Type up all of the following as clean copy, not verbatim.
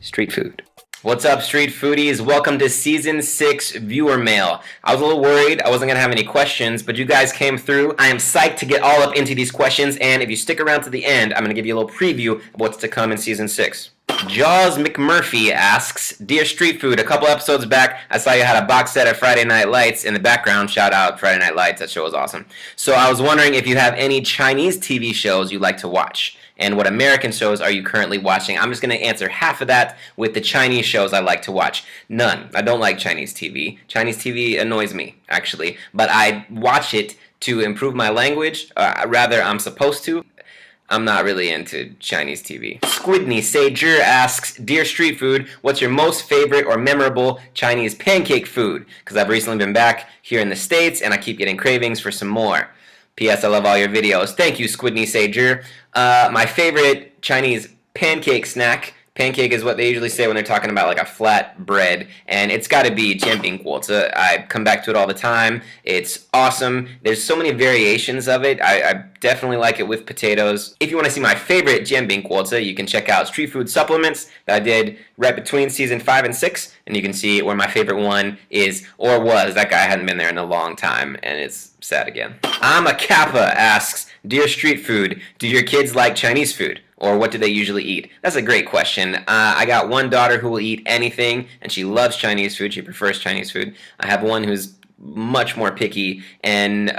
street food. What's up, street foodies? Welcome to Season 6 Viewer Mail. I was a little worried I wasn't going to have any questions, but you guys came through. I am psyched to get all up into these questions, and if you stick around to the end, I'm going to give you a little preview of what's to come in Season 6. Jaws McMurphy asks, Dear Street Food, a couple episodes back, I saw you had a box set of Friday Night Lights in the background. Shout out Friday Night Lights, that show was awesome. So I was wondering if you have any Chinese TV shows you like to watch, and what American shows are you currently watching? I'm just going to answer half of that with the Chinese shows I like to watch. None. I don't like Chinese TV. Chinese TV annoys me, actually, but I watch it to improve my language. Rather, I'm supposed to. I'm not really into Chinese TV. Squidney Sager asks, Dear Street Food, what's your most favorite or memorable Chinese pancake food? Because I've recently been back here in the States and I keep getting cravings for some more. P.S. I love all your videos. Thank you, Squidney Sager. My favorite Chinese pancake snack. Pancake is what they usually say when they're talking about like a flat bread, and it's got to be jianbingguozi. I come back to it all the time. It's awesome. There's so many variations of it. I definitely like it with potatoes. If you want to see my favorite jianbingguozi, you can check out Street Food Supplements that I did right between Season 5 and 6, and you can see where my favorite one is, or was. That guy hadn't been there in a long time, and it's sad again. I'm a Kappa asks, Dear Street Food, do your kids like Chinese food? Or what do they usually eat? That's a great question. I got one daughter who will eat anything, and she loves Chinese food. She prefers Chinese food. I have one who's much more picky, and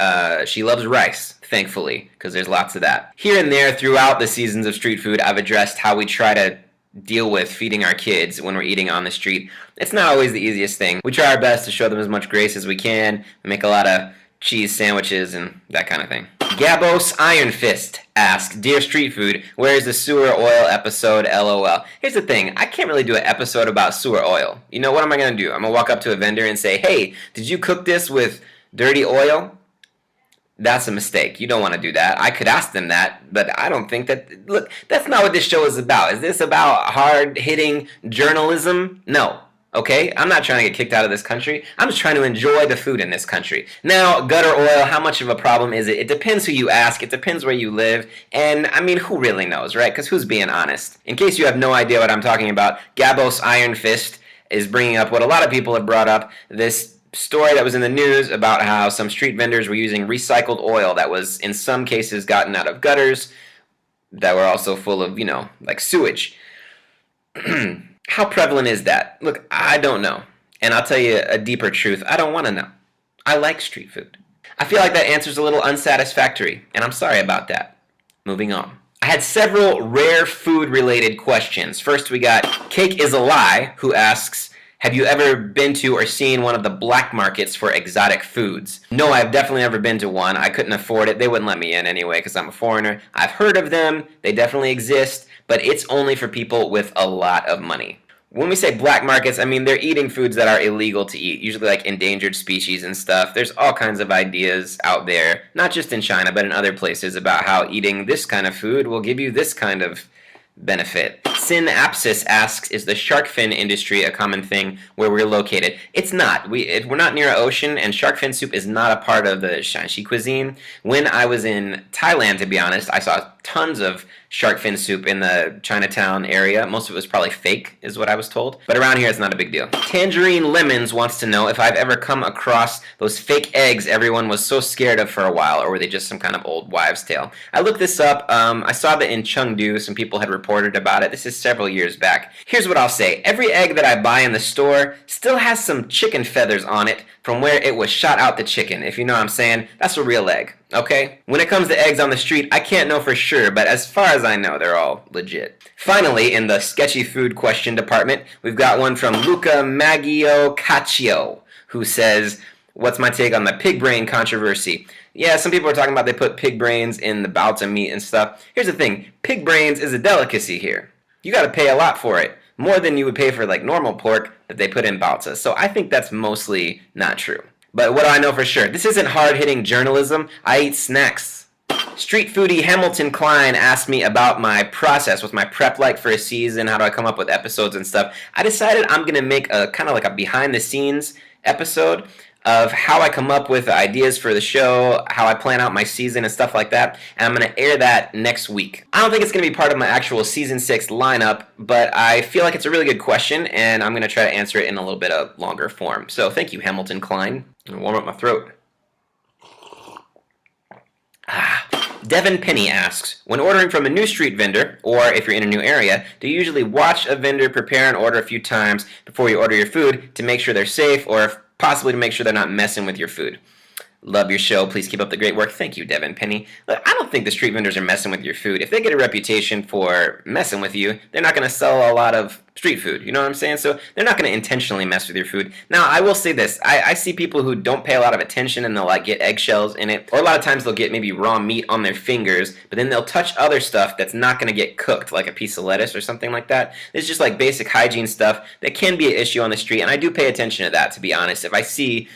she loves rice, thankfully, because there's lots of that. Here and there, throughout the seasons of Street Food, I've addressed how we try to deal with feeding our kids when we're eating on the street. It's not always the easiest thing. We try our best to show them as much grace as we can. We make a lot of cheese sandwiches and that kind of thing. Gabos Iron Fist asks, Dear Street Food, where is the sewer oil episode? LOL. Here's the thing, I can't really do an episode about sewer oil. You know, what am I going to do? I'm going to walk up to a vendor and say, hey, did you cook this with dirty oil? That's a mistake. You don't want to do that. I could ask them that, but I don't think that... Look, that's not what this show is about. Is this about hard-hitting journalism? No. Okay? I'm not trying to get kicked out of this country. I'm just trying to enjoy the food in this country. Now, gutter oil, how much of a problem is it? It depends who you ask. It depends where you live. And, I mean, who really knows, right? Because who's being honest? In case you have no idea what I'm talking about, Gabos Iron Fist is bringing up what a lot of people have brought up, this story that was in the news about how some street vendors were using recycled oil that was, in some cases, gotten out of gutters that were also full of, you know, like sewage. How prevalent is that? Look, I don't know. And I'll tell you a deeper truth. I don't want to know. I like street food. I feel like that answer's a little unsatisfactory, and I'm sorry about that. Moving on. I had several rare food-related questions. First, we got Cake is a Lie, who asks, have you ever been to or seen one of the black markets for exotic foods? No, I've definitely never been to one. I couldn't afford it. They wouldn't let me in anyway because I'm a foreigner. I've heard of them. They definitely exist, but it's only for people with a lot of money. When we say black markets, I mean they're eating foods that are illegal to eat, usually like endangered species and stuff. There's all kinds of ideas out there, not just in China, but in other places, about how eating this kind of food will give you this kind of benefit. Synapsis asks, is the shark fin industry a common thing where we're located? It's not. We're not near an ocean, and shark fin soup is not a part of the Shanxi cuisine. When I was in Thailand, to be honest, I saw tons of shark fin soup in the Chinatown area. Most of it was probably fake, is what I was told. But around here, it's not a big deal. Tangerine Lemons wants to know if I've ever come across those fake eggs everyone was so scared of for a while, or were they just some kind of old wives' tale? I looked this up. I saw that in Chengdu, some people had reported about it. This is several years back. Here's what I'll say. Every egg that I buy in the store still has some chicken feathers on it from where it was shot out the chicken, if you know what I'm saying. That's a real egg, okay? When it comes to eggs on the street, I can't know for sure, but as far as I know, they're all legit. Finally, in the sketchy food question department, we've got one from Luca Maggio Caccio, who says, what's my take on the pig brain controversy? Yeah, some people are talking about they put pig brains in the baozi meat and stuff. Here's the thing, pig brains is a delicacy here. You gotta pay a lot for it. More than you would pay for like normal pork that they put in baozi. So I think that's mostly not true. But what do I know for sure? This isn't hard-hitting journalism. I eat snacks. Street foodie Hamilton Klein asked me about my process. What's my prep like for a season? How do I come up with episodes and stuff? I decided I'm going to make a kind of like a behind-the-scenes episode. of how I come up with ideas for the show, how I plan out my season and stuff like that, and I'm going to air that next week. I don't think it's going to be part of my actual Season 6 lineup, but I feel like it's a really good question, and I'm going to try to answer it in a little bit of longer form. So thank you, Hamilton Klein. I'm going to warm up my throat. Devin Penny asks, when ordering from a new street vendor, or if you're in a new area, do you usually watch a vendor prepare and order a few times before you order your food to make sure they're safe, or possibly to make sure they're not messing with your food? Love your show. Please keep up the great work. Thank you, Devin Penny. Look, I don't think the street vendors are messing with your food. If they get a reputation for messing with you, they're not going to sell a lot of street food. You know what I'm saying? So they're not going to intentionally mess with your food. Now, I will say this. I see people who don't pay a lot of attention and they'll like get eggshells in it. Or a lot of times they'll get maybe raw meat on their fingers, but then they'll touch other stuff that's not going to get cooked, like a piece of lettuce or something like that. It's just like basic hygiene stuff that can be an issue on the street, and I do pay attention to that, to be honest. If I see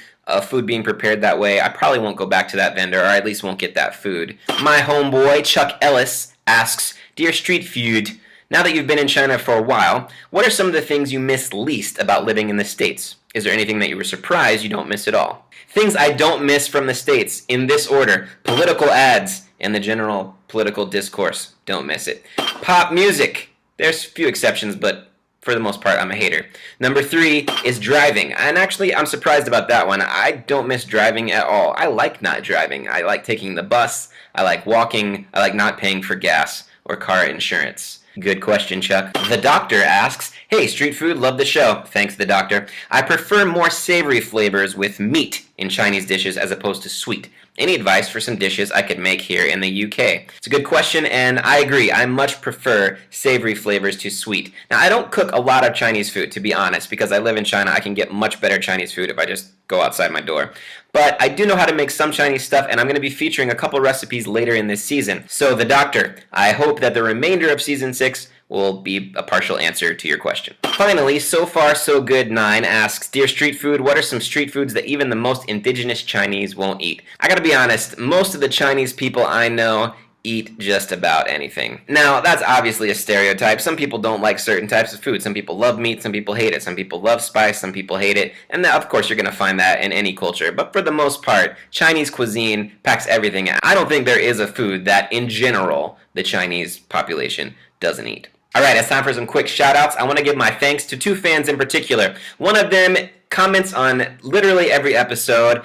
food being prepared that way, I probably won't go back to that vendor, or I at least won't get that food. My homeboy, Chuck Ellis, asks, Dear Street Food, now that you've been in China for a while, what are some of the things you miss least about living in the States? Is there anything that you were surprised you don't miss at all? Things I don't miss from the States, in this order: political ads and the general political discourse. Don't miss it. Pop music. There's a few exceptions, but for the most part, I'm a hater. Number 3 is driving. And actually, I'm surprised about that one. I don't miss driving at all. I like not driving. I like taking the bus. I like walking. I like not paying for gas or car insurance. Good question, Chuck. The Doctor asks, Hey, Street Food, love the show. Thanks, The Doctor. I prefer more savory flavors with meat in Chinese dishes as opposed to sweet. Any advice for some dishes I could make here in the UK? It's a good question, and I agree. I much prefer savory flavors to sweet. Now, I don't cook a lot of Chinese food, to be honest, because I live in China. I can get much better Chinese food if I just go outside my door. But I do know how to make some Chinese stuff, and I'm going to be featuring a couple recipes later in this season. So, The Doctor, I hope that the remainder of Season 6 will be a partial answer to your question. Finally, So Far So Good 9 asks, Dear Street Food, what are some street foods that even the most indigenous Chinese won't eat? I gotta be honest, most of the Chinese people I know eat just about anything. Now, that's obviously a stereotype. Some people don't like certain types of food. Some people love meat, some people hate it. Some people love spice, some people hate it. And of course, you're going to find that in any culture. But for the most part, Chinese cuisine packs everything. I don't think there is a food that, in general, the Chinese population doesn't eat. Alright, it's time for some quick shout-outs. I want to give my thanks to 2 fans in particular. One of them comments on literally every episode.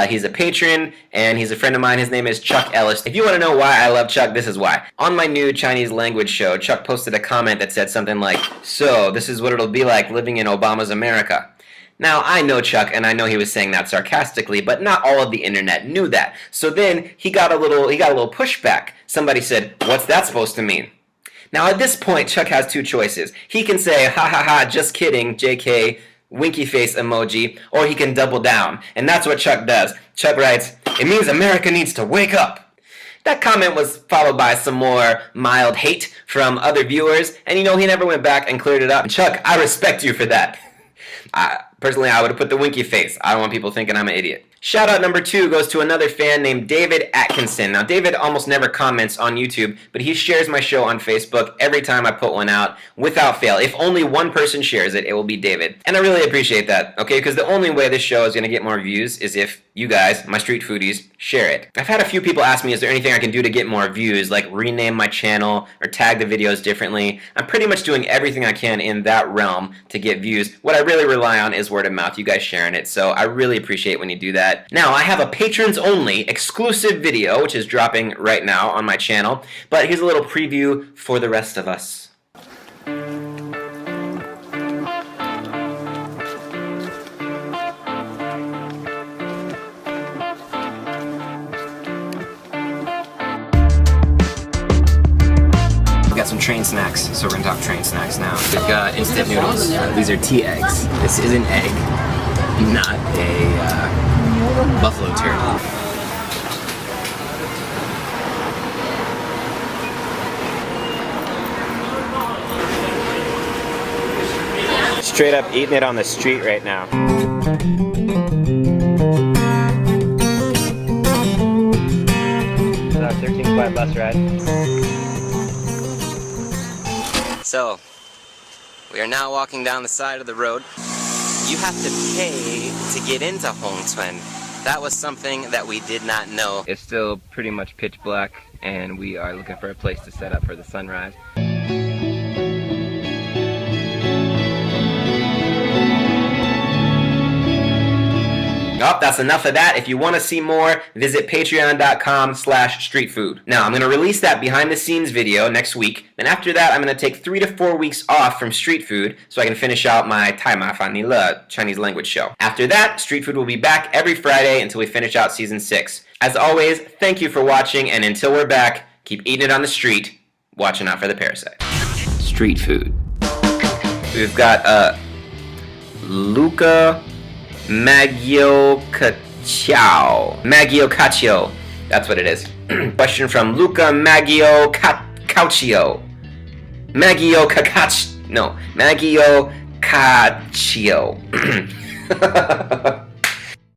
He's a patron, and he's a friend of mine. His name is Chuck Ellis. If you want to know why I love Chuck, this is why. On my new Chinese language show, Chuck posted a comment that said something like, So, this is what it'll be like living in Obama's America. Now, I know Chuck, and I know he was saying that sarcastically, but not all of the internet knew that. So then, he got a little pushback. Somebody said, What's that supposed to mean? Now, at this point, Chuck has 2 choices. He can say, ha ha ha, just kidding, JK, winky face emoji, or he can double down. And that's what Chuck does. Chuck writes, It means America needs to wake up. That comment was followed by some more mild hate from other viewers, and he never went back and cleared it up. Chuck, I respect you for that. Personally, I would have put the winky face. I don't want people thinking I'm an idiot. Shout out number 2 goes to another fan named David Atkinson. Now, David almost never comments on YouTube, but he shares my show on Facebook every time I put one out, without fail. If only one person shares it, it will be David. And I really appreciate that, okay? Because the only way this show is going to get more views is if you guys, my street foodies, share it. I've had a few people ask me, is there anything I can do to get more views, like rename my channel or tag the videos differently? I'm pretty much doing everything I can in that realm to get views. What I really rely on is word of mouth, you guys sharing it, so I really appreciate when you do that. Now, I have a patrons-only exclusive video, which is dropping right now on my channel, but here's a little preview for the rest of us. We've got some train snacks, so we're gonna talk train snacks now. We've got instant noodles. These are tea eggs. This is an egg, not a buffalo turkey. Straight up eating it on the street right now. It's our 13-minute bus ride. So, we are now walking down the side of the road. you have to pay to get into Hongchuan. That was something that we did not know. It's still pretty much pitch black, and we are looking for a place to set up for the sunrise. Oh, that's enough of that. If you want to see more, visit patreon.com/streetfood. Now, I'm going to release that behind the scenes video next week. Then after that, I'm going to take 3 to 4 weeks off from Street Food so I can finish out my 太麻烦你了 Chinese language show. After that, Street Food will be back every Friday until we finish out season 6. As always, thank you for watching, and until we're back, keep eating it on the street, watching out for the parasite. Street Food. We've got Luca Maggio Caccio. That's what it is. Question from Luca Maggio Caccio. Maggio Caccio.